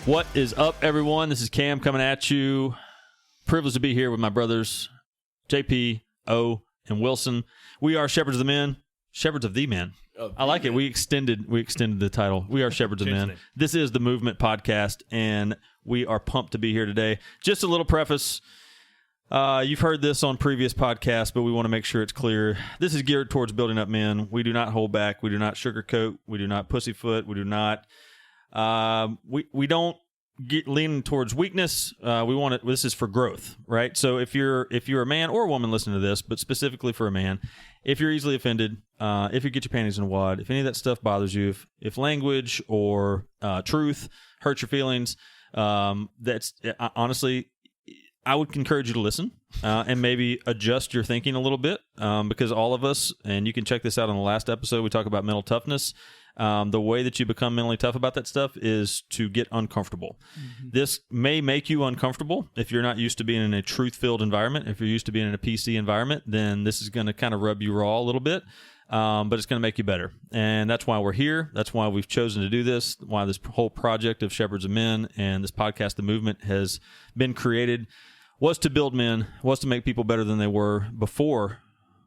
What is up, everyone? This is Cam coming at you. Privileged to be here with my brothers, JP, O, and Wilson. We are Shepherds of the Men. Shepherds of the Men. I like it. We extended the title. We are Shepherds of Men. This is the Movement Podcast, and we are pumped to be here today. Just a little preface. You've heard this on previous podcasts, but we want to make sure it's clear. This is geared towards building up men. We do not hold back. We do not sugarcoat. We do not pussyfoot. We do not. We don't get leaning towards weakness. We want it. This is for growth, right? So if you're a man or a woman listening to this, but specifically for a man, if you're easily offended, if you get your panties in a wad, if any of that stuff bothers you, if language or truth hurts your feelings, that's honestly, I would encourage you to listen and maybe adjust your thinking a little bit because all of us, and you can check this out on the last episode, we talk about mental toughness. The way that you become mentally tough about that stuff is to get uncomfortable. Mm-hmm. This may make you uncomfortable if you're not used to being in a truth-filled environment. If you're used to being in a PC environment, then this is going to kind of rub you raw a little bit, but it's going to make you better. And that's why we're here. That's why we've chosen to do this, why this whole project of Shepherds of Men and this podcast, The Movement, has been created, was to build men, was to make people better than they were before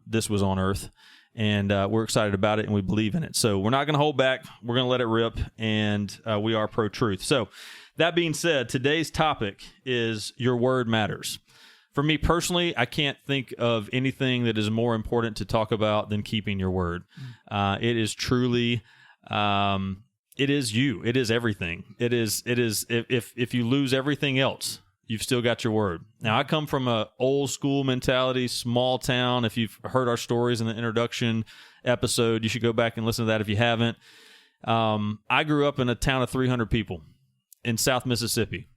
this was on earth. And we're excited about it, and we believe in it. So we're not going to hold back. We're going to let it rip, and we are pro-truth. So that being said, today's topic is your word matters. For me personally, I can't think of anything that is more important to talk about than keeping your word. It is truly, it is you. It is everything. It is. If you lose everything else, you've still got your word. Now, I come from a old school mentality, small town. If you've heard our stories in the introduction episode, you should go back and listen to that if you haven't. I grew up in a town of 300 people in South Mississippi.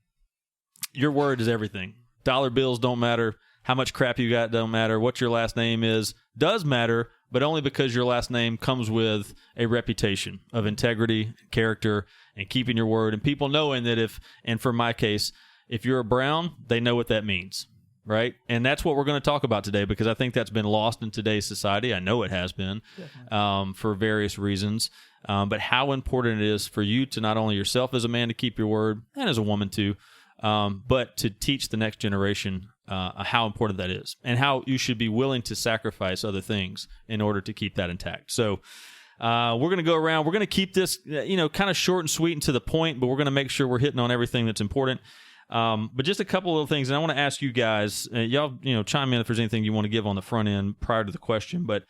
Your word is everything. Dollar bills don't matter. How much crap you got don't matter. What your last name is does matter, but only because your last name comes with a reputation of integrity, character, and keeping your word. And people knowing that and for my case, if you're a Brown, they know what that means, right? And that's what we're going to talk about today because I think that's been lost in today's society. I know it has been for various reasons. But how important it is for you to not only yourself as a man to keep your word, and as a woman too, but to teach the next generation how important that is and how you should be willing to sacrifice other things in order to keep that intact. So we're going to go around. We're going to keep this kind of short and sweet and to the point, but we're going to make sure we're hitting on everything that's important. But just a couple of things, and I want to ask you guys, y'all, chime in if there's anything you want to give on the front end prior to the question. But,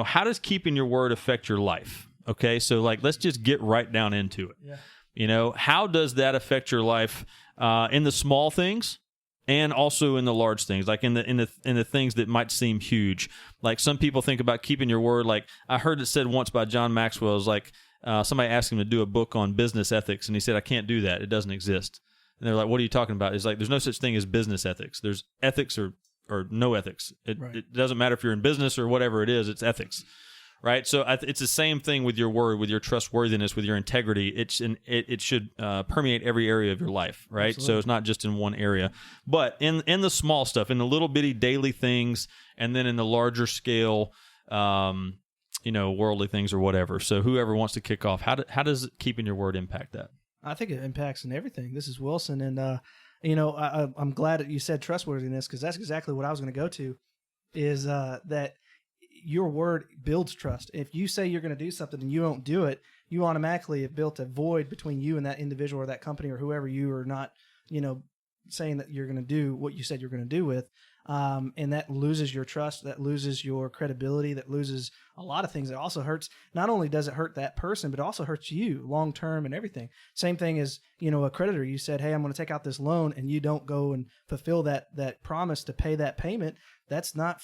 how does keeping your word affect your life? Okay, so let's just get right down into it. Yeah. How does that affect your life in the small things and also in the large things, like in the things that might seem huge? Like some people think about keeping your word. Like I heard it said once by John Maxwell, it was like somebody asked him to do a book on business ethics, and he said, "I can't do that. It doesn't exist." And they're like, "What are you talking about?" It's like, there's no such thing as business ethics. There's ethics or no ethics. It doesn't matter if you're in business or whatever it is, it's ethics, right? So it's the same thing with your word, with your trustworthiness, with your integrity. It should permeate every area of your life, right? Absolutely. So it's not just in one area. But in the small stuff, in the little bitty daily things, and then in the larger scale, worldly things or whatever. So whoever wants to kick off, how does keeping your word impact that? I think it impacts in everything. This is Wilson, and I'm glad that you said trustworthiness because that's exactly what I was going to go to. Is that your word builds trust. If you say you're going to do something and you don't do it, you automatically have built a void between you and that individual or that company or whoever you are not, saying that you're going to do what you said you're going to do with. And that loses your trust, that loses your credibility, that loses a lot of things. It also hurts, not only does it hurt that person, but it also hurts you long term and everything. Same thing as, a creditor. You said, "Hey, I'm going to take out this loan," and you don't go and fulfill that promise to pay that payment. That's not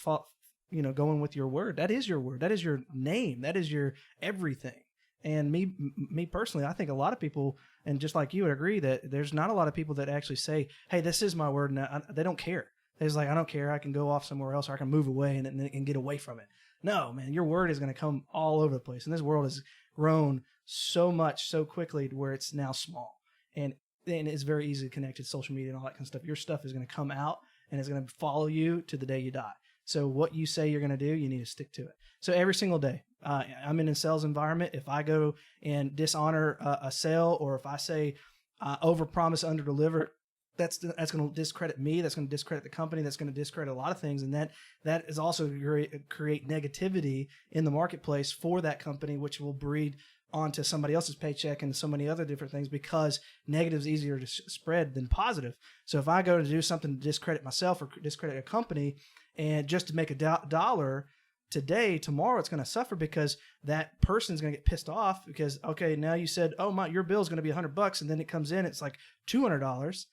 going with your word. That is your word. That is your name. That is your everything. And me personally, I think a lot of people, and just like you would agree, that there's not a lot of people that actually say, "Hey, this is my word," and they don't care. It's like, I don't care. I can go off somewhere else, or I can move away and get away from it. No, man, your word is going to come all over the place. And this world has grown so much so quickly to where it's now small. And it's very easy to connect to social media and all that kind of stuff. Your stuff is going to come out and it's going to follow you to the day you die. So what you say you're going to do, you need to stick to it. So every single day, I'm in a sales environment. If I go and dishonor a sale, or if I say overpromise, underdeliver. That's going to discredit me. That's going to discredit the company. That's going to discredit a lot of things, and that is also create negativity in the marketplace for that company, which will breed onto somebody else's paycheck and so many other different things, because negative is easier to spread than positive. So if I go to do something to discredit myself or discredit a company, and just to make a dollar today, tomorrow it's going to suffer, because that person's going to get pissed off because, okay, now you said, oh, your bill is going to be $100, and then it comes in, it's like $200.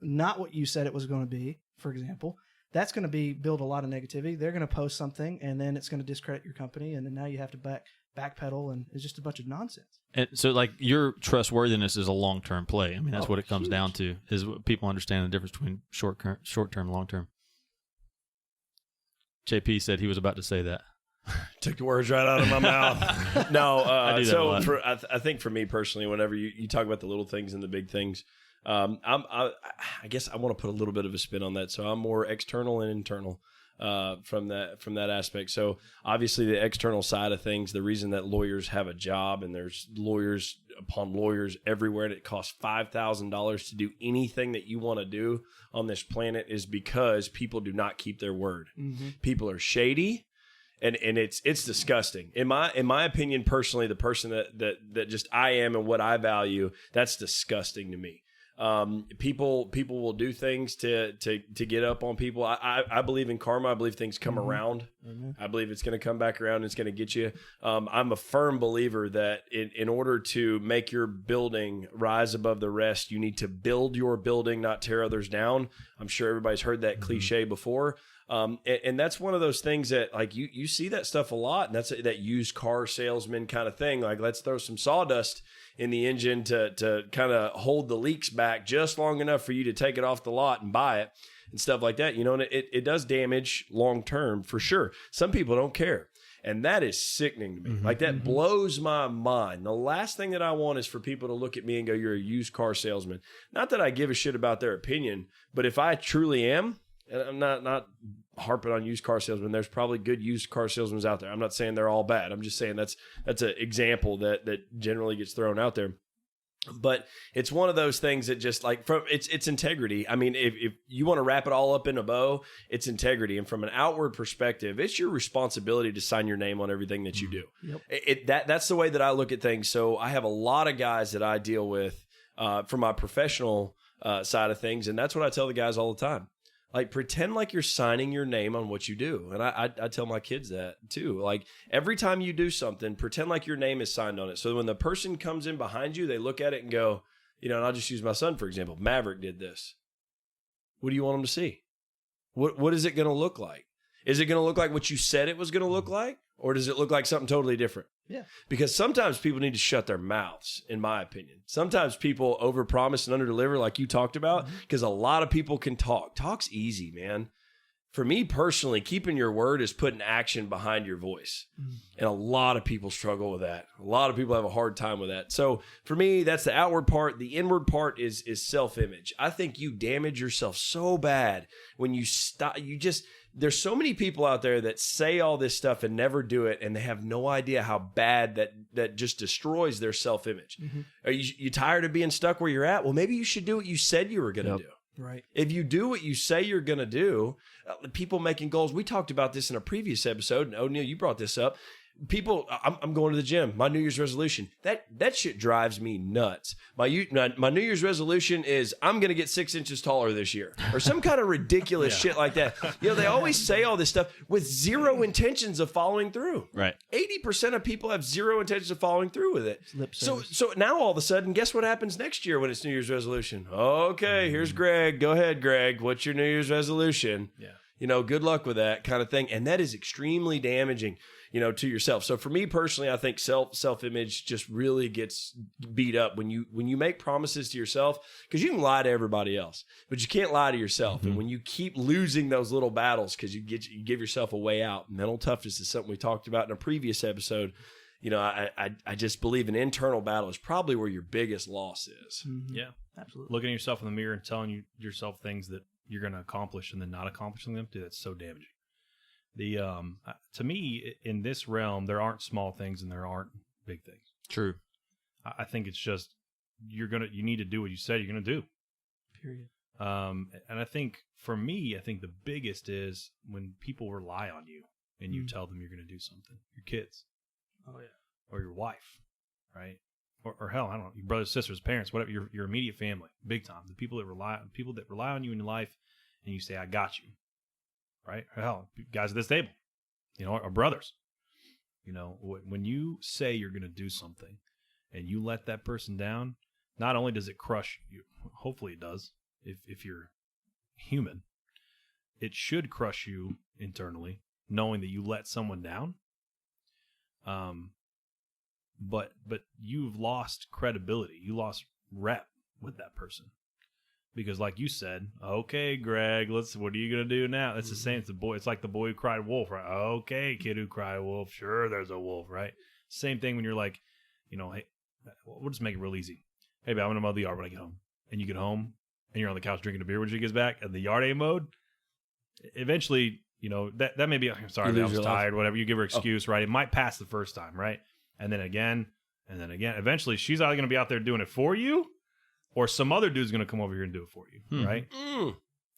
Not what you said it was going to be, for example. That's going to build a lot of negativity. They're going to post something, and then it's going to discredit your company, and then now you have to backpedal, and it's just a bunch of nonsense. And so, like, your trustworthiness is a long-term play. I mean, that's what it comes down to, is what people understand the difference between short-term and long-term. JP said he was about to say that. Took the words right out of my mouth. No, I do that a lot. I think for me personally, whenever you talk about the little things and the big things, I guess I want to put a little bit of a spin on that. So I'm more external and internal from that aspect. So obviously the external side of things, the reason that lawyers have a job, and there's lawyers upon lawyers everywhere, and it costs $5,000 to do anything that you want to do on this planet, is because people do not keep their word. Mm-hmm. People are shady. And it's disgusting. In my opinion, personally, the person that just I am and what I value, that's disgusting to me. People will do things to get up on people. I believe in karma. I believe things come around. Mm-hmm. I believe it's going to come back around and it's going to get you. I'm a firm believer that in order to make your building rise above the rest, you need to build your building, not tear others down. I'm sure everybody's heard that cliche before. And that's one of those things that, like, you see that stuff a lot, and that's that used car salesman kind of thing. Like, let's throw some sawdust in the engine to kind of hold the leaks back just long enough for you to take it off the lot and buy it and stuff like that. You know, and it does damage long term for sure. Some people don't care. And that is sickening to me. Mm-hmm. Like, that blows my mind. The last thing that I want is for people to look at me and go, you're a used car salesman. Not that I give a shit about their opinion, but if I truly am, and I'm not harping on used car salesmen. There's probably good used car salesmen out there. I'm not saying they're all bad. I'm just saying that's an example that generally gets thrown out there. But it's one of those things that just, like, from it's integrity. I mean, if you want to wrap it all up in a bow, it's integrity. And from an outward perspective, it's your responsibility to sign your name on everything that you do. Yep. That's the way that I look at things. So I have a lot of guys that I deal with from my professional side of things, and that's what I tell the guys all the time. Like, pretend like you're signing your name on what you do. And I tell my kids that too. Like, every time you do something, pretend like your name is signed on it. So when the person comes in behind you, they look at it and go, you know, and I'll just use my son, for example. Maverick did this. What do you want him to see? What is it going to look like? Is it going to look like what you said it was going to look like? Or does it look like something totally different? Yeah. Because sometimes people need to shut their mouths, in my opinion. Sometimes people overpromise and underdeliver, like you talked about, because a lot of people can talk. Talk's easy, man. For me personally, keeping your word is putting action behind your voice. And a lot of people struggle with that. A lot of people have a hard time with that. So for me, that's the outward part. The inward part is self-image. I think you damage yourself so bad when you stop. There's so many people out there that say all this stuff and never do it, and they have no idea how bad that just destroys their self-image. Mm-hmm. Are you tired of being stuck where you're at? Well, maybe you should do what you said you were going to do. Right. If you do what you say you're going to do, people making goals. We talked about this in a previous episode, and O'Neill, you brought this up. People, I'm going to the gym. My New Year's resolution. That shit drives me nuts. My New Year's resolution is I'm going to get 6 inches taller this year, or some kind of ridiculous shit like that. You know, they always say all this stuff with zero intentions of following through. Right. 80% of people have zero intentions of following through with it. So now all of a sudden, guess what happens next year when it's New Year's resolution? Okay, here's Greg. Go ahead, Greg. What's your New Year's resolution? Yeah. You know, good luck with that kind of thing. And that is extremely damaging, you know, to yourself. So for me personally, I think self-image just really gets beat up when you make promises to yourself, because you can lie to everybody else, but you can't lie to yourself. Mm-hmm. And when you keep losing those little battles because you give yourself a way out, mental toughness is something we talked about in a previous episode. You know, I just believe an internal battle is probably where your biggest loss is. Mm-hmm. Yeah, absolutely. Looking at yourself in the mirror and telling yourself things that you're going to accomplish and then not accomplishing them, dude, that's so damaging. The to me, in this realm, there aren't small things and there aren't big things. True. I think it's just you need to do what you said you're gonna do. Period. And I think for me, the biggest is when people rely on you and you tell them you're going to do something. Your kids, or your wife, right? Or hell, I don't know, your brothers, sisters, parents, whatever. Your immediate family, big time. The people that rely on you in your life, and you say, "I got you," right? Or hell, guys at this table, our brothers. When you say you're going to do something, and you let that person down, not only does it crush you, hopefully it does. If you're human, it should crush you internally, knowing that you let someone down. But you've lost credibility. You lost rep with that person. Because like you said, okay, Greg, what are you going to do now? That's the same. It's like the boy who cried wolf, right? Okay, kid who cried wolf. Sure, there's a wolf, right? Same thing when you're like, hey, we'll just make it real easy. Hey, babe, I'm going to mow the yard when I get home. And you get home, and you're on the couch drinking a beer when she gets back, and the yard ain't mowed. Eventually, that may be, I'm sorry, I was tired, whatever. You give her excuse, right? It might pass the first time, right? And then again, and then again. Eventually, she's either going to be out there doing it for you, or some other dude's going to come over here and do it for you, right?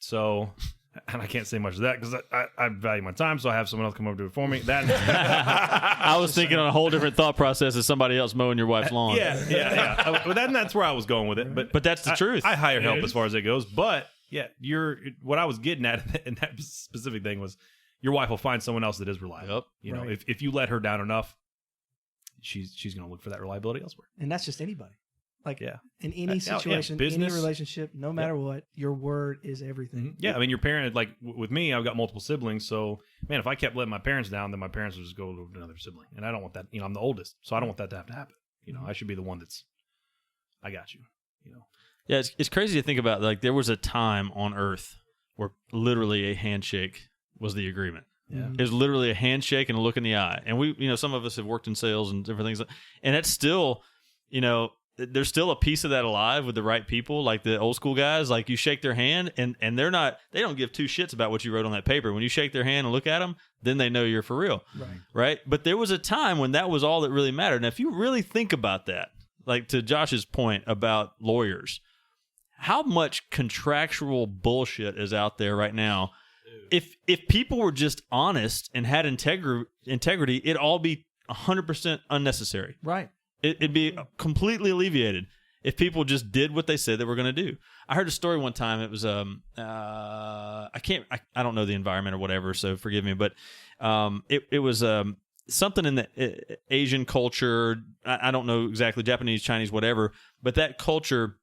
So, and I can't say much of that because I value my time, so I have someone else come over and do it for me. That I was thinking on a whole different thought process as somebody else mowing your wife's lawn. Yeah. But that's where I was going with it. But that's the truth. I hire help as far as it goes. But yeah, what I was getting at in that specific thing was your wife will find someone else that is reliable. Yep. If you let her down enough, she's going to look for that reliability elsewhere. And that's just anybody. Like in any Yeah, situation, business. any relationship, no matter what, your word is everything. Mm-hmm. Yeah, I mean, your parent, like with me, I've got multiple siblings. So, man, if I kept letting my parents down, then my parents would just go to another sibling. And I don't want that. I'm the oldest, so I don't want that to have to happen. I should be the one I got you. Yeah, it's crazy to think about. Like, there was a time on Earth where literally a handshake was the agreement. Yeah. It was literally a handshake and a look in the eye. And we, some of us have worked in sales and different things. And that's still, there's still a piece of that alive with the right people, like the old school guys. Like, you shake their hand and they don't give two shits about what you wrote on that paper. When you shake their hand and look at them, then they know you're for real. Right? But there was a time when that was all that really mattered. And if you really think about that, like to Josh's point about lawyers, how much contractual bullshit is out there right now? If people were just honest and had integrity, it'd all be 100% unnecessary. Right. It'd be completely alleviated if people just did what they said they were going to do. I heard a story one time. It was I don't know the environment or whatever, so forgive me, but it was something in the Asian culture. I don't know exactly, Japanese, Chinese, whatever, but that culture,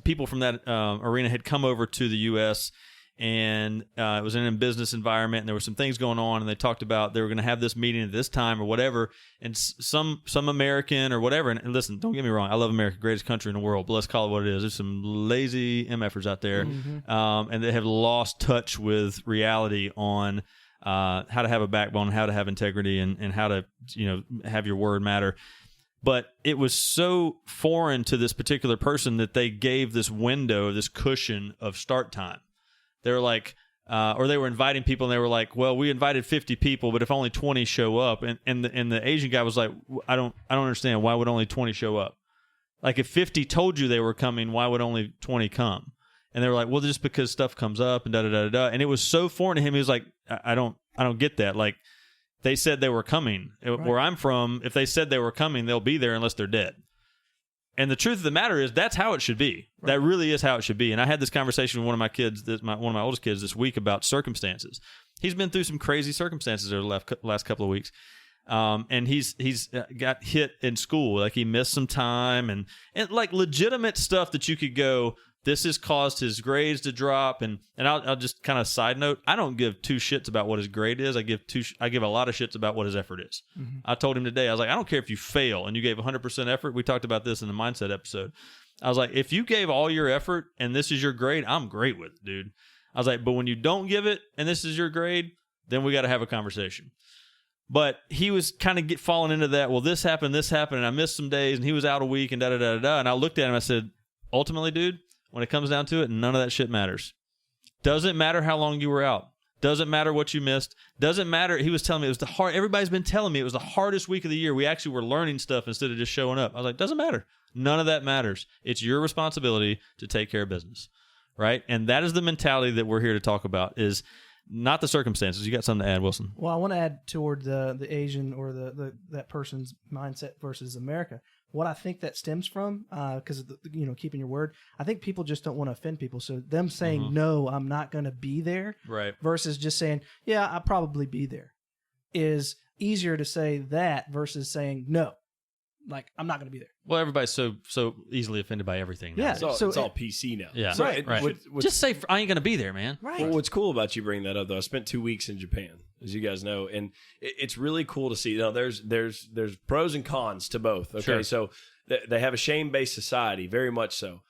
people from that arena had come over to the U.S. and it was in a business environment, and there were some things going on, and they talked about they were going to have this meeting at this time or whatever, and some American or whatever, and listen, don't get me wrong, I love America, greatest country in the world, but let's call it what it is. There's some lazy MFers out there, and they have lost touch with reality on how to have a backbone, how to have integrity, and how to have your word matter. But it was so foreign to this particular person that they gave this window, this cushion of start time. They were like, or they were inviting people, and they were like, "Well, we invited 50 people, but if only 20 show up," and the Asian guy was like, "I don't understand. Why would only 20 show up? Like, if 50 told you they were coming, why would only 20 come?" And they were like, "Well, just because stuff comes up and da da da da." And it was so foreign to him. He was like, "I don't get that. Like, they said they were coming. Right. Where I'm from, if they said they were coming, they'll be there unless they're dead." And the truth of the matter is, that's how it should be. Right. That really is how it should be. And I had this conversation with one of my kids, one of my oldest kids, this week about circumstances. He's been through some crazy circumstances over the last couple of weeks, and he's got hit in school. Like, he missed some time, and like legitimate stuff that you could go, this has caused his grades to drop. And I'll just kind of side note, I don't give two shits about what his grade is. I give a lot of shits about what his effort is. Mm-hmm. I told him today, I was like, I don't care if you fail and you gave 100% effort. We talked about this in the mindset episode. I was like, if you gave all your effort and this is your grade, I'm great with it, dude. I was like, but when you don't give it and this is your grade, then we got to have a conversation. But he was kind of falling into that. Well, this happened, and I missed some days, and he was out a week, and da da da da. And I looked at him, I said, ultimately, dude, when it comes down to it, none of that shit matters. Doesn't matter how long you were out. Doesn't matter what you missed. Doesn't matter. He was telling me it was everybody's been telling me it was the hardest week of the year. We actually were learning stuff instead of just showing up. I was like, doesn't matter. None of that matters. It's your responsibility to take care of business, right? And that is the mentality that we're here to talk about, is not the circumstances. You got something to add, Wilson? Well, I want to add toward the Asian or that person's mindset versus America. What I think that stems from, because of keeping your word, I think people just don't want to offend people. So them saying, no, I'm not going to be there, Right. versus just saying, yeah, I'll probably be there, is easier to say that versus saying, no, like, I'm not going to be there. Well, everybody's so easily offended by everything now. Yeah. It's all, So it's all PC now. Yeah. So Right, right. What's, Just say, I ain't going to be there, man. Right. well, what's cool about you bringing that up, though, I spent 2 weeks in Japan, as you guys know, and it's really cool to see. There's pros and cons to both. Okay, Sure. so they have a shame-based society, very much so.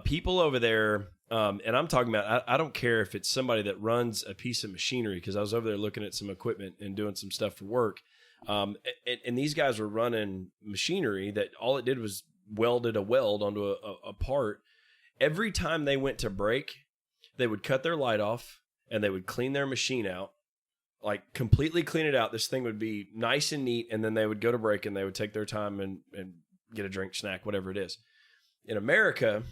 People over there, and I'm talking about, I don't care if it's somebody that runs a piece of machinery, because I was over there looking at some equipment and doing some stuff for work. And these guys were running machinery that all it did was welded a weld onto a part. Every time they went to break, they would cut their light off and they would clean their machine out, like completely clean it out. This thing would be nice and neat. And then they would go to break and they would take their time and get a drink, snack, whatever it is. In America,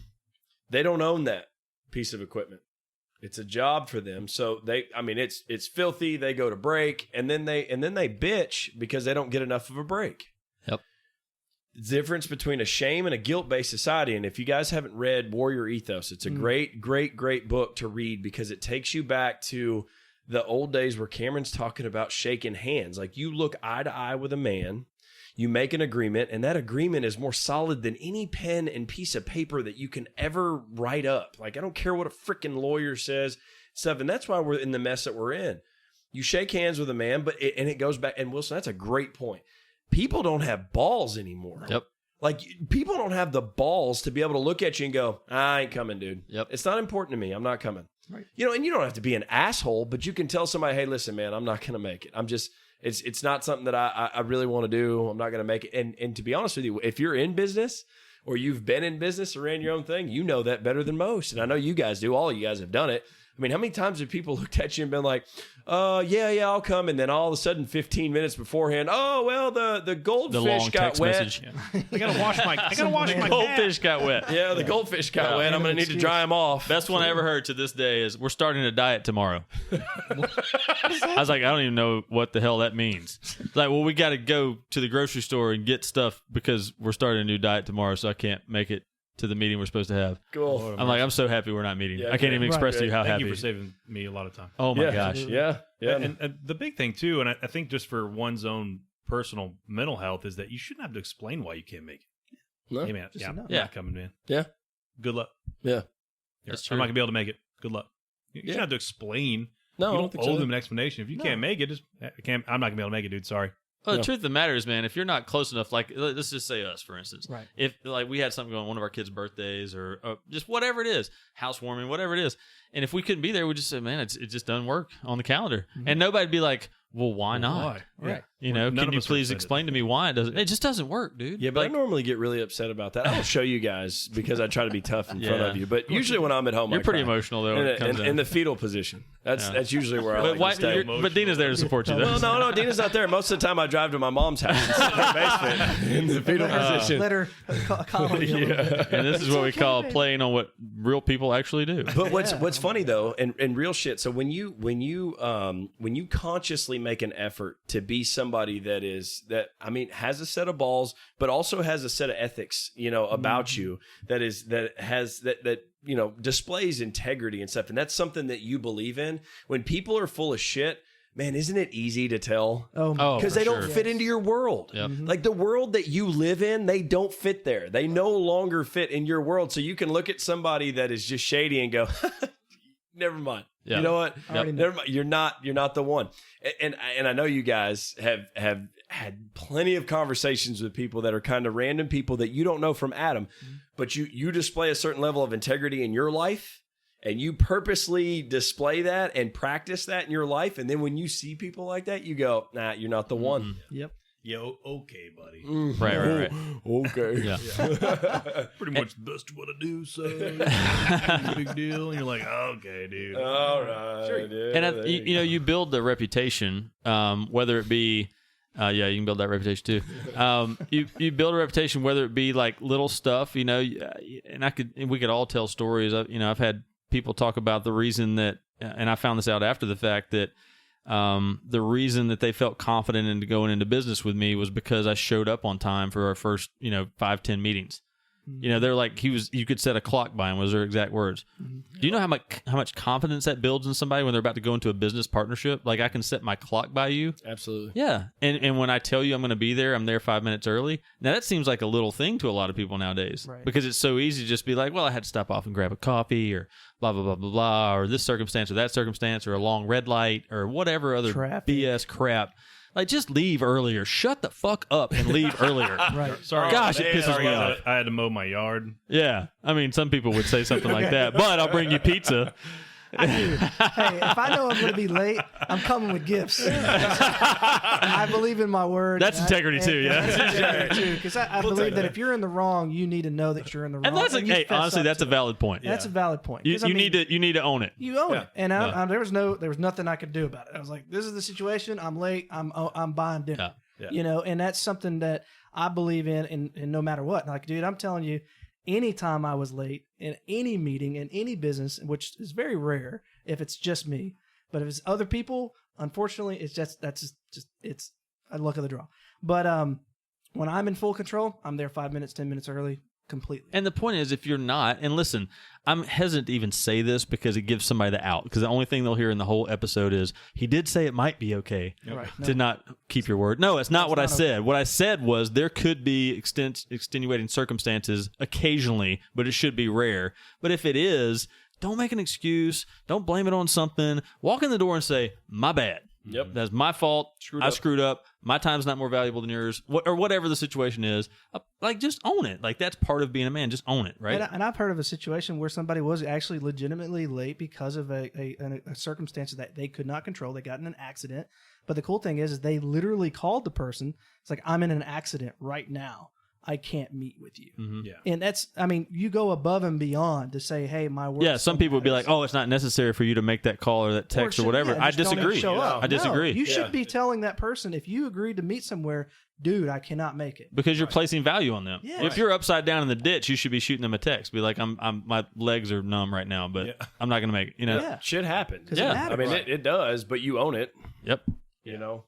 they don't own that piece of equipment. It's a job for them. So it's filthy. They go to break and then they bitch because they don't get enough of a break. Yep. The difference between a shame and a guilt-based society. And if you guys haven't read Warrior Ethos, it's a great book to read, because it takes you back to the old days where Cameron's talking about shaking hands. Like, you look eye to eye with a man, you make an agreement, and that agreement is more solid than any pen and piece of paper that you can ever write up. Like, I don't care what a freaking lawyer says, stuff. And that's why we're in the mess that we're in. You shake hands with a man, and it goes back. And Wilson, that's a great point. People don't have balls anymore. Yep. Like, people don't have the balls to be able to look at you and go, I ain't coming, dude. Yep. It's not important to me. I'm not coming. Right. And you don't have to be an asshole, but you can tell somebody, hey, listen, man, I'm not going to make it. I'm just, it's not something that I really want to do. I'm not going to make it. And to be honest with you, if you're in business or you've been in business or ran your own thing, you know that better than most. And I know you guys do. All of you guys have done it. I mean, how many times have people looked at you and been like, yeah, I'll come. And then all of a sudden, 15 minutes beforehand, oh, well, the goldfish long got text wet. message. I gotta wash my Goldfish got wet. Yeah, the goldfish got wet. I'm going to need to dry them off. Best one I ever heard to this day is, we're starting a diet tomorrow. I was like, I don't even know what the hell that means. It's like, well, we got to go to the grocery store and get stuff because we're starting a new diet tomorrow, so I can't make it to the meeting we're supposed to have. Cool. I'm like, I'm so happy we're not meeting. Yeah, I can't even express to you how Thank happy. you for saving me a lot of time. Oh my Yeah. gosh. Yeah. Yeah. And the big thing too, and I think just for one's own personal mental health, is that you shouldn't have to explain why you can't make it. No. Hey man, Just yeah, enough. I'm not coming, man. Yeah. Good luck. Yeah. That's I'm true. not gonna be able to make it. Good luck. You Yeah. shouldn't have to explain. No, You I don't don't think owe so. them an explanation. If you can't make it, just I'm not gonna be able to make it, dude. Sorry. Well, the No. truth of the matter is, man, if you're not close enough, like, let's just say us, for instance. Right. If, like, we had something going on, one of our kids' birthdays or just whatever it is, housewarming, whatever it is, and if we couldn't be there, we just say, man, it just doesn't work on the calendar. And nobody'd be like, well, why not? Why? Right. You know, None can of you us are please offended. explain to me why it doesn't? It just doesn't work, dude. Yeah, but like, I normally get really upset about that. I don't show you guys because I try to be tough in front Yeah. of you. But usually when I'm at home, you're I pretty cry. emotional though. When it comes in down. the fetal position. That's usually where I But, like why, to stay. but Dina's there to support you. Though. Well, no, Dina's not there. Most of the time, I drive to my mom's house in her basement in the fetal position. Let her calm you a little bit. And this is what we call playing on what real people actually do. But what's funny though, and real shit. So when you consciously make an effort to be somebody that has a set of balls, but also has a set of ethics, about you that displays integrity and stuff, and that's something that you believe in. When people are full of shit, man, isn't it easy to tell? Oh, Because for they don't sure. fit into your world. Yep. Like the world that you live in, they don't fit there. They no longer fit in your world. So you can look at somebody that is just shady and go, never mind. Yeah. You know what? Already know. Never mind. You're not the one. And I know you guys have had plenty of conversations with people that are kind of random people that you don't know from Adam, but you display a certain level of integrity in your life. And you purposely display that and practice that in your life. And then when you see people like that, you go, nah, you're not the one. Yep. Yo, okay, buddy. Right. Okay. Yeah. Pretty much the best you want to do, so big deal. And you're like, okay, dude. All right. Yeah, And you build the reputation, whether it be Yeah, you can build that reputation too. You build a reputation, whether it be like little stuff, and we could all tell stories. I've had people talk about the reason that, and I found this out after the fact, that the reason that they felt confident in going into business with me was because I showed up on time for our first 5-10 meetings. They're like, you could set a clock by him, was their exact words. Do you know how much confidence that builds in somebody when they're about to go into a business partnership? Like, I can set my clock by you. Absolutely. Yeah. And when I tell you I'm going to be there, I'm there 5 minutes early. Now, that seems like a little thing to a lot of people nowadays, Right. because it's so easy to just be like, well, I had to stop off and grab a coffee, or blah, blah, blah, blah, blah, or this circumstance or that circumstance, or a long red light, or whatever other Traffic. BS crap. Like, just leave earlier. Shut the fuck up and leave earlier. Right. Sorry, Gosh, it pisses sorry, me off. I had to mow my yard. Yeah. I mean, some people would say something like that, but I'll bring you pizza. Hey, if I know I'm going to be late, I'm coming with gifts. I believe in my word. That's integrity too, yeah. That's integrity too, because I believe that if you're in the wrong, you need to know that you're in the wrong. And that's you fess honestly, up that's to a it. valid point. That's a valid point. You 'Cause, I mean, need to own it. You own Yeah. it, and there was nothing I could do about it. I was like, this is the situation. I'm late. I'm buying dinner. Yeah. And that's something that I believe in, and no matter what. Like, dude, I'm telling you, anytime I was late in any meeting, in any business, which is very rare if it's just me, but if it's other people, unfortunately, it's a luck of the draw. But when I'm in full control, I'm there 5 minutes, 10 minutes early, completely. And the point is, if you're not, and listen, I'm hesitant to even say this because it gives somebody the out, because the only thing they'll hear in the whole episode is, he did say it might be okay Right. to not keep your word. No, it's not what I not said. What I said was, there could be extenuating circumstances occasionally, but it should be rare. But if it is, don't make an excuse. Don't blame it on something. Walk in the door and say, my bad. Yep. That's my fault. I up. screwed up. My time's not more valuable than yours, or whatever the situation is. Like, just own it. Like, that's part of being a man. Just own it, right? And I've heard of a situation where somebody was actually legitimately late because of a circumstance that they could not control. They got in an accident. But the cool thing is they literally called the person. It's like, I'm in an accident right now. I can't meet with you. Mm-hmm. Yeah. And that's, I mean, you go above and beyond to say, hey, my work. Yeah, some people would be like, "Oh, it's not necessary for you to make that call or that text or whatever." I disagree. I disagree. You should be telling that person, if you agreed to meet somewhere, dude, I cannot make it. Because you're placing value on them. Yeah. If you're upside down in the ditch, you should be shooting them a text. Be like, "I'm my legs are numb right now, but I'm not going to make it." Yeah. Shit happens. Yeah. I mean, it does, but you own it. Yep. You know.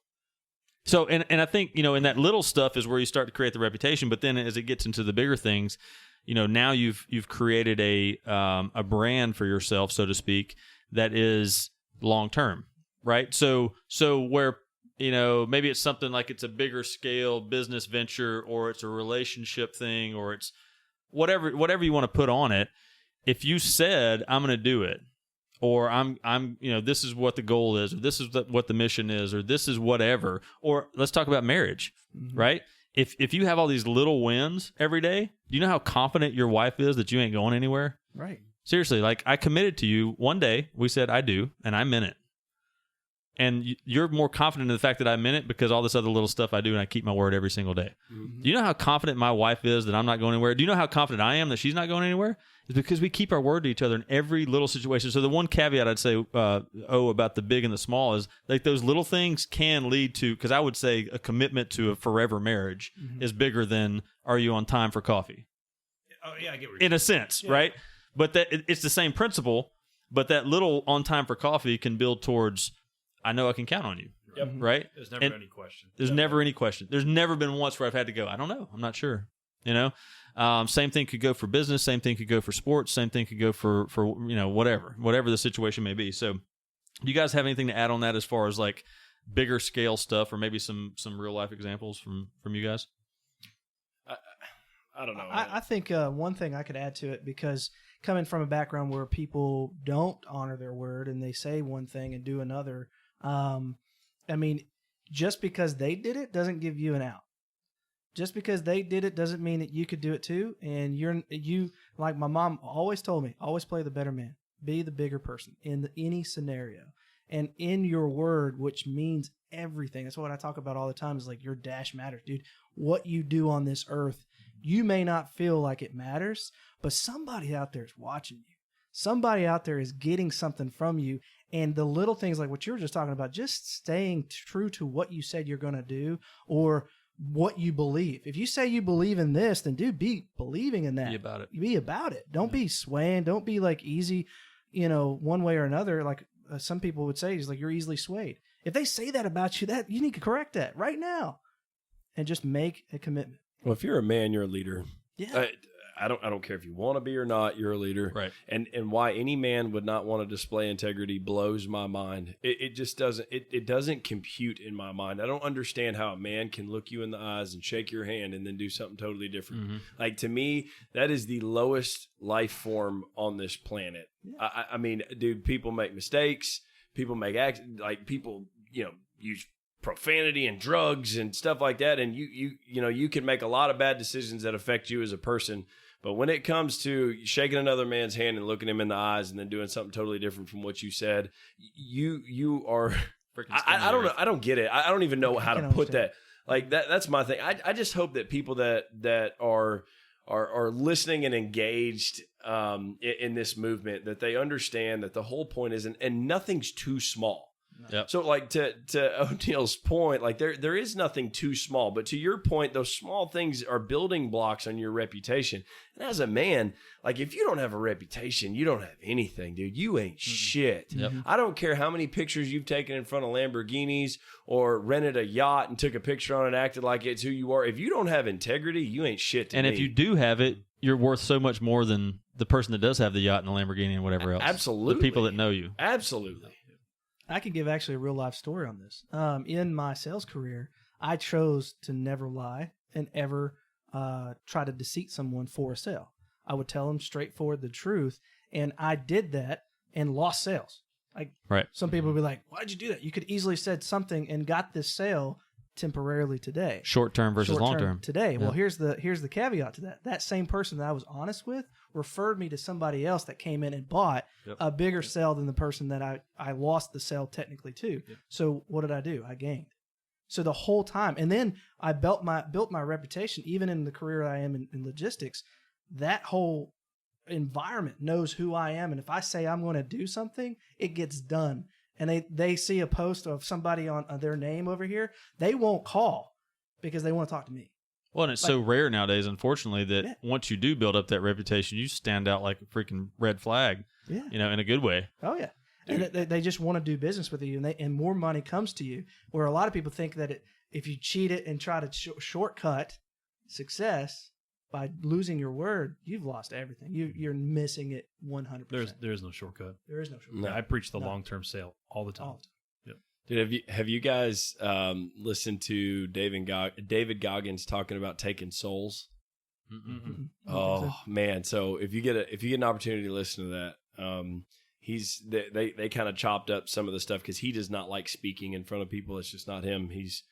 So, and I think, in that little stuff is where you start to create the reputation. But then as it gets into the bigger things, now you've created a brand for yourself, so to speak, that is long term, right? So where maybe it's something like it's a bigger scale business venture, or it's a relationship thing, or it's whatever you want to put on it. If you said, I'm going to do it, or I'm this is what the goal is, or this is what the mission is, or this is whatever, or let's talk about marriage, right? If you have all these little wins every day, do you know how confident your wife is that you ain't going anywhere? Right. Seriously, like, I committed to you one day. We said I do, and I meant it. And you're more confident in the fact that I meant it because all this other little stuff I do, and I keep my word every single day. Do you know how confident my wife is that I'm not going anywhere? Do you know how confident I am that she's not going anywhere? It's because we keep our word to each other in every little situation. So the one caveat I'd say, about the big and the small is, like, those little things can lead to, because I would say a commitment to a forever marriage is bigger than, are you on time for coffee? Oh yeah, I get what you're In a sense, right? But it's the same principle, but that little on time for coffee can build towards, I know I can count on you. Yep. Right? There's never any question. There's never any question. There's never been once where I've had to go, I don't know. I'm not sure. Same thing could go for business. Same thing could go for sports. Same thing could go for whatever the situation may be. So, do you guys have anything to add on that as far as like bigger scale stuff, or maybe some real life examples from you guys? I don't know. I think one thing I could add to it, because coming from a background where people don't honor their word and they say one thing and do another, I mean, just because they did it doesn't give you an out. Just because they did it doesn't mean that you could do it too. And you like my mom always told me, always play the better man, be the bigger person in any scenario, and in your word, which means everything. That's what I talk about all the time, is like, your dash matters, dude. What you do on this earth, you may not feel like it matters, but somebody out there is watching you. Somebody out there is getting something from you. And the little things like what you were just talking about, just staying true to what you said you're going to do or what you believe. If you say you believe in this, then dude, be believing in that. Be about it. Be about it. Don't be swaying. Don't be like easy, one way or another. Like some people would say, is like you're easily swayed. If they say that about you, that you need to correct that right now, and just make a commitment. Well, if you're a man, you're a leader. Yeah. I don't care if you want to be or not, you're a leader. Right. And why any man would not want to display integrity blows my mind. It just doesn't it doesn't compute in my mind. I don't understand how a man can look you in the eyes and shake your hand and then do something totally different. Mm-hmm. Like, to me, that is the lowest life form on this planet. Yeah. I mean, dude, people make mistakes. People make people, use profanity and drugs and stuff like that, and you can make a lot of bad decisions that affect you as a person. But when it comes to shaking another man's hand and looking him in the eyes and then doing something totally different from what you said, you are I don't know. I don't get it. I don't even know how to put that. Like that's my thing. I just hope that people that are listening and engaged in this movement, that they understand that the whole point is, and nothing's too small. Yep. So, like, to O'Neill's point, like there is nothing too small. But to your point, those small things are building blocks on your reputation. And as a man, like, if you don't have a reputation, you don't have anything, dude. You ain't shit. Yep. I don't care how many pictures you've taken in front of Lamborghinis or rented a yacht and took a picture on it and acted like it's who you are. If you don't have integrity, you ain't shit to me. And if you do have it, you're worth so much more than the person that does have the yacht and the Lamborghini and whatever else. Absolutely. The people that know you. Absolutely. I could give actually a real life story on this. In my sales career, I chose to never lie and ever try to deceive someone for a sale. I would tell them straightforward the truth, and I did that and lost sales. Right. Some people would be like, "Why'd you do that? You could easily said something and got this sale temporarily today." Short term versus long term. Today. Yeah. Well, here's the caveat to that. That same person that I was honest with referred me to somebody else that came in and bought a bigger sale than the person that I lost the sale technically to. Yep. So what did I do? I gained. So the whole time, and then I built my reputation, even in the career I am in logistics. That whole environment knows who I am, and if I say I'm going to do something, it gets done. And they see a post of somebody on their name over here, they won't call because they want to talk to me. Well, and it's so rare nowadays, unfortunately, that once you do build up that reputation, you stand out like a freaking red flag. Yeah. In a good way. Oh yeah. And they just want to do business with you, and more money comes to you. Where a lot of people think that if you cheat it and try to shortcut success by losing your word, you've lost everything. You're missing it 100%. There is no shortcut. There is no shortcut. No. I preach the long-term sale all the time. Yep. Dude, have you guys listened to David Goggins talking about taking souls? Mm-hmm. Oh man! So if you get an opportunity to listen to that, they kind of chopped up some of the stuff because he does not like speaking in front of people. It's just not him. He's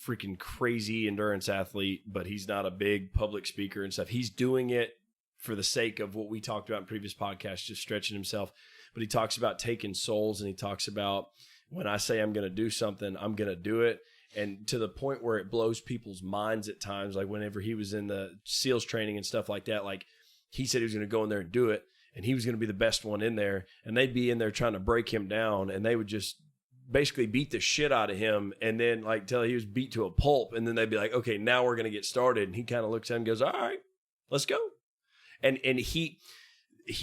freaking crazy endurance athlete, but he's not a big public speaker and stuff. He's doing it for the sake of what we talked about in previous podcasts, just stretching himself. But he talks about taking souls, and he talks about, when I say I'm going to do something, I'm going to do it. And to the point where it blows people's minds at times, like whenever he was in the SEALs training and stuff like that, like he said he was going to go in there and do it, and he was going to be the best one in there, and they'd be in there trying to break him down, and they would just basically beat the shit out of him, and then like till he was beat to a pulp, and then they'd be like, okay, now we're going to get started. And he kind of looks at him and goes, all right, let's go. And he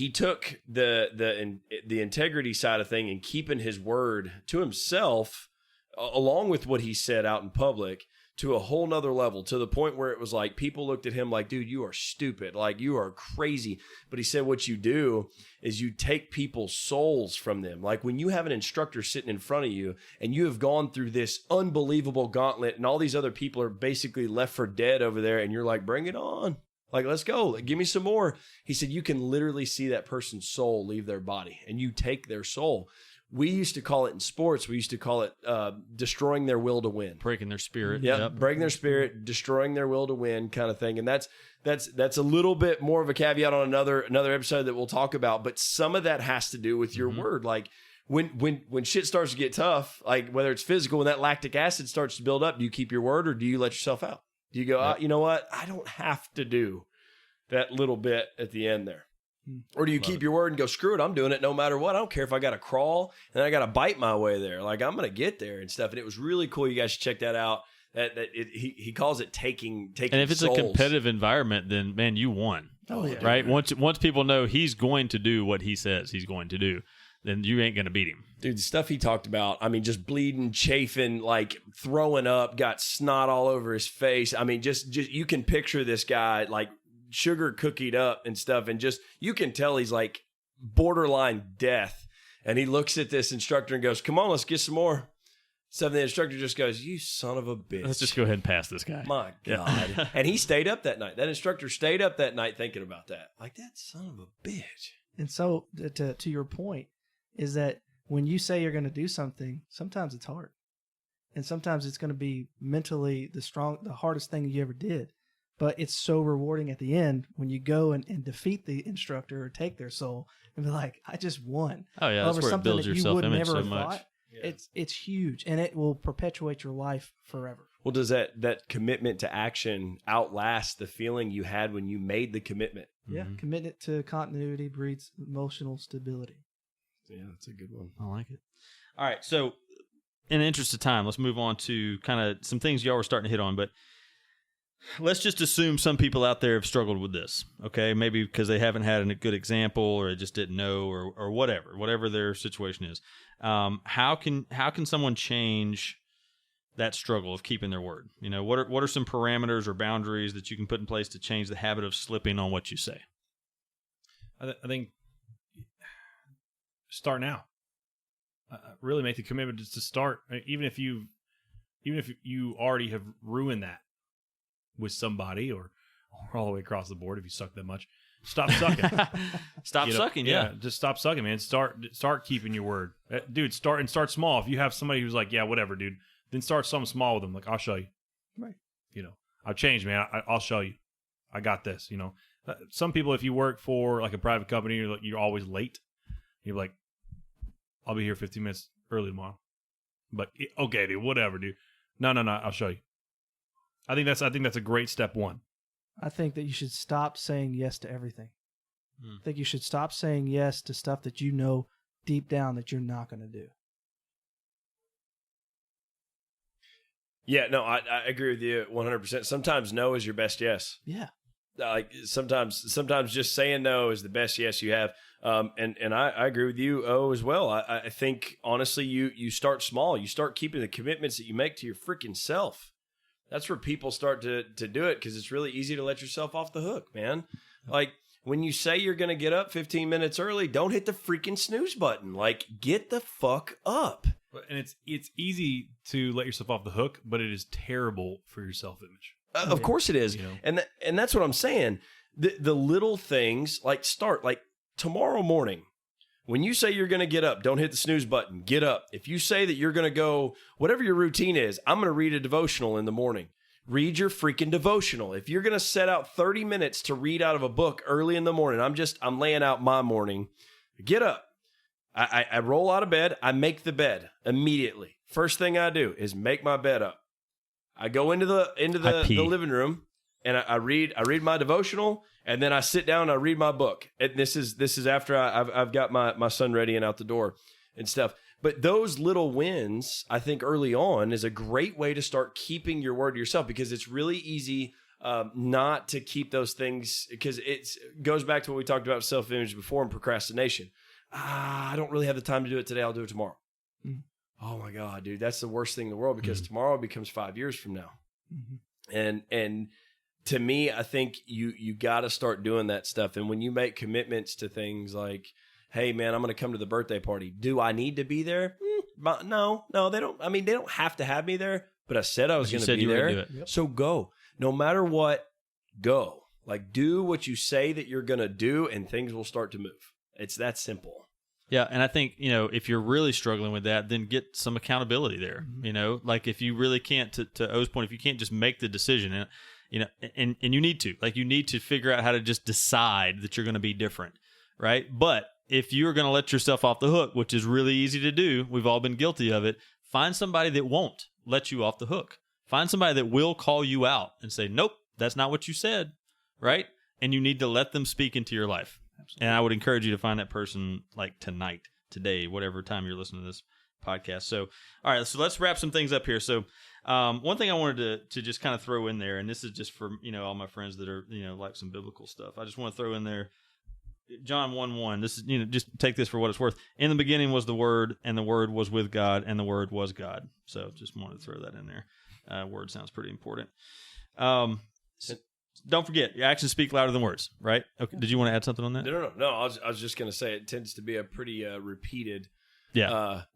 took the integrity side of thing and keeping his word to himself, along with what he said out in public, to a whole nother level, to the point where it was like people looked at him like, dude, you are stupid. Like, you are crazy. But he said what you do is you take people's souls from them. Like when you have an instructor sitting in front of you and you have gone through this unbelievable gauntlet and all these other people are basically left for dead over there, and you're like, bring it on. Like, let's go. Like, give me some more. He said, you can literally see that person's soul leave their body, and you take their soul. We used to call it in sports, we used to call it destroying their will to win. Breaking their spirit. Yep. Breaking their spirit, destroying their will to win kind of thing. And that's a little bit more of a caveat on another episode that we'll talk about. But some of that has to do with your word. Like when shit starts to get tough, like whether it's physical, when that lactic acid starts to build up, do you keep your word or do you let yourself out? Do you go, you know what? I don't have to do that little bit at the end there. Or do you keep your word and go, screw it, I'm doing it no matter what. I don't care if I got to crawl and I got to bite my way there. Like, I'm going to get there and stuff. And it was really cool. You guys should check that out. He calls it taking And if it's souls. a competitive environment, then, man, you won. Oh, yeah. Right? Once people know he's going to do what he says he's going to do, then you ain't going to beat him. Dude, the stuff he talked about, I mean, just bleeding, chafing, like throwing up, got snot all over his face. I mean, just you can picture this guy like sugar cookied up and stuff. And just, you can tell he's like borderline death. And he looks at this instructor and goes, come on, let's get some more. So the instructor just goes, you son of a bitch. Let's just go ahead and pass this guy. My God. Yeah. And he stayed up that night. That instructor stayed up that night thinking about that. Like, that son of a bitch. And so to your point is that when you say you're going to do something, sometimes it's hard. And sometimes it's going to be mentally the hardest thing you ever did. But it's so rewarding at the end when you go and defeat the instructor or take their soul and be like, I just won. Oh, yeah. That's over where it something builds that your you would self-image never so have much. thought. Yeah. It's huge, and it will perpetuate your life forever. Well, does that commitment to action outlast the feeling you had when you made the commitment? Yeah, commitment to continuity breeds emotional stability. Yeah, that's a good one. I like it. All right, so in the interest of time, let's move on to kind of some things y'all were starting to hit on, but let's just assume some people out there have struggled with this, okay? Maybe because they haven't had a good example or they just didn't know or whatever their situation is. How can someone change that struggle of keeping their word? You know, what are some parameters or boundaries that you can put in place to change the habit of slipping on what you say? I think start now. Really make the commitment to start, even if you already have ruined that with somebody or all the way across the board. If you suck that much, stop sucking. Stop sucking. Yeah, just stop sucking, man. Start keeping your word, dude. Start small. If you have somebody who's like, yeah, whatever, dude, then start something small with them. Like, I'll show you. Right. You know, I've changed, man. I'll show you. I got this. You know, some people, if you work for like a private company, you're always late. You're like, I'll be here 15 minutes early tomorrow. But okay, dude, whatever, dude. No, I'll show you. I think that's a great step one. I think that you should stop saying yes to everything. I think you should stop saying yes to stuff that you know deep down that you're not going to do. Yeah, no, I agree with you 100%. Sometimes no is your best yes. Yeah. Like sometimes just saying no is the best yes you have. And I agree with you, as well. I think honestly, you start small. You start keeping the commitments that you make to your freaking self. That's where people start to do it, because it's really easy to let yourself off the hook, man. Like, when you say you're going to get up 15 minutes early, don't hit the freaking snooze button. Like, get the fuck up. And it's easy to let yourself off the hook, but it is terrible for your self-image. Of course it is. You know? And that's what I'm saying. The little things, like start, like tomorrow morning, when you say you're going to get up, don't hit the snooze button. Get up. If you say that you're going to go, whatever your routine is, I'm going to read a devotional in the morning. Read your freaking devotional. If you're going to set out 30 minutes to read out of a book early in the morning, I'm laying out my morning. Get up. I roll out of bed. I make the bed immediately. First thing I do is make my bed up. I go into the living room and I read my devotional, and then I sit down and I read my book. And this is after I've got my son ready and out the door and stuff. But those little wins, I think early on, is a great way to start keeping your word to yourself, because it's really easy not to keep those things, because it goes back to what we talked about self-image before and procrastination. I don't really have the time to do it today. I'll do it tomorrow. Mm-hmm. Oh my God, dude, that's the worst thing in the world, because tomorrow becomes 5 years from now. Mm-hmm. And to me, I think you got to start doing that stuff. And when you make commitments to things like, hey man, I'm going to come to the birthday party. Do I need to be there? No, they don't. I mean, they don't have to have me there, but I said I was going to be there. Yep. So go. No matter what, go. Like, do what you say that you're going to do, and things will start to move. It's that simple. Yeah, and I think, if you're really struggling with that, then get some accountability there. Mm-hmm. Like if you really can't, to O's point, if you can't just make the decision, and you need to, you need to figure out how to just decide that you're going to be different, right? But if you're going to let yourself off the hook, which is really easy to do, we've all been guilty of it, find somebody that won't let you off the hook. Find somebody that will call you out and say, nope, that's not what you said, right? And you need to let them speak into your life. And I would encourage you to find that person like tonight, today, whatever time you're listening to this podcast. So, all right, so let's wrap some things up here. So, one thing I wanted to just kind of throw in there, and this is just for, all my friends that are, like some biblical stuff. I just want to throw in there John 1:1. This is, just take this for what it's worth. In the beginning was the Word, and the Word was with God, and the Word was God. So just wanted to throw that in there. Word sounds pretty important. Don't forget, your actions speak louder than words, right? Okay. Did you want to add something on that? No. I was just going to say it tends to be a pretty repeated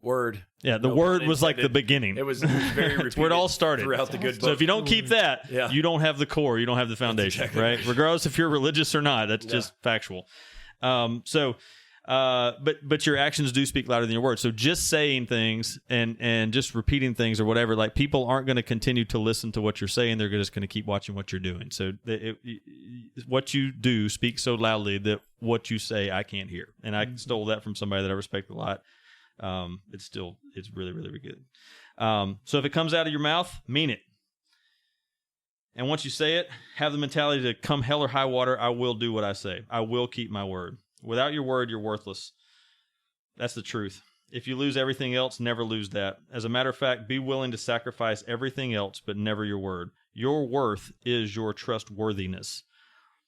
word. Yeah, the word was like the beginning. It was very repeated. It's where it all started. Throughout the good book. So if you don't keep that, you don't have the core, you don't have the foundation, exactly right? Regardless if you're religious or not, that's just factual. But your actions do speak louder than your words. So just saying things and just repeating things or whatever, like people aren't going to continue to listen to what you're saying. They're just going to keep watching what you're doing. So what you do speaks so loudly that what you say I can't hear. And I stole that from somebody that I respect a lot. It's really, really, really good. So if it comes out of your mouth, mean it. And once you say it, have the mentality to come hell or high water, I will do what I say. I will keep my word. Without your word, you're worthless. That's the truth. If you lose everything else, never lose that. As a matter of fact, be willing to sacrifice everything else, but never your word. Your worth is your trustworthiness.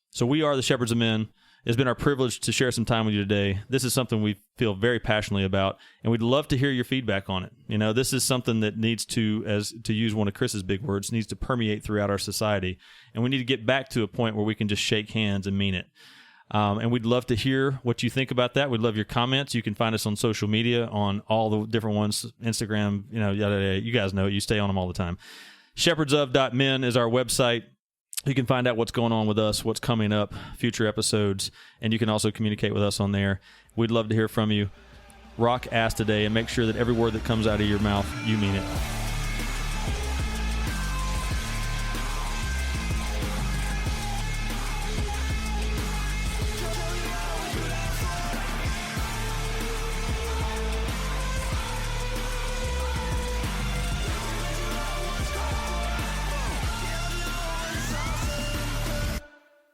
So we are the Shepherds of Men. It's been our privilege to share some time with you today. This is something we feel very passionately about, and we'd love to hear your feedback on it. This is something that needs to use one of Chris's big words, needs to permeate throughout our society, and we need to get back to a point where we can just shake hands and mean it. And we'd love to hear what you think about that. We'd love your comments. You can find us on social media on all the different ones, Instagram, yada, yada. You guys know it. You stay on them all the time. shepherdsof.men is our website. You can find out what's going on with us, what's coming up, future episodes, and you can also communicate with us on there. We'd love to hear from you. Rock ass today and make sure that every word that comes out of your mouth, you mean it.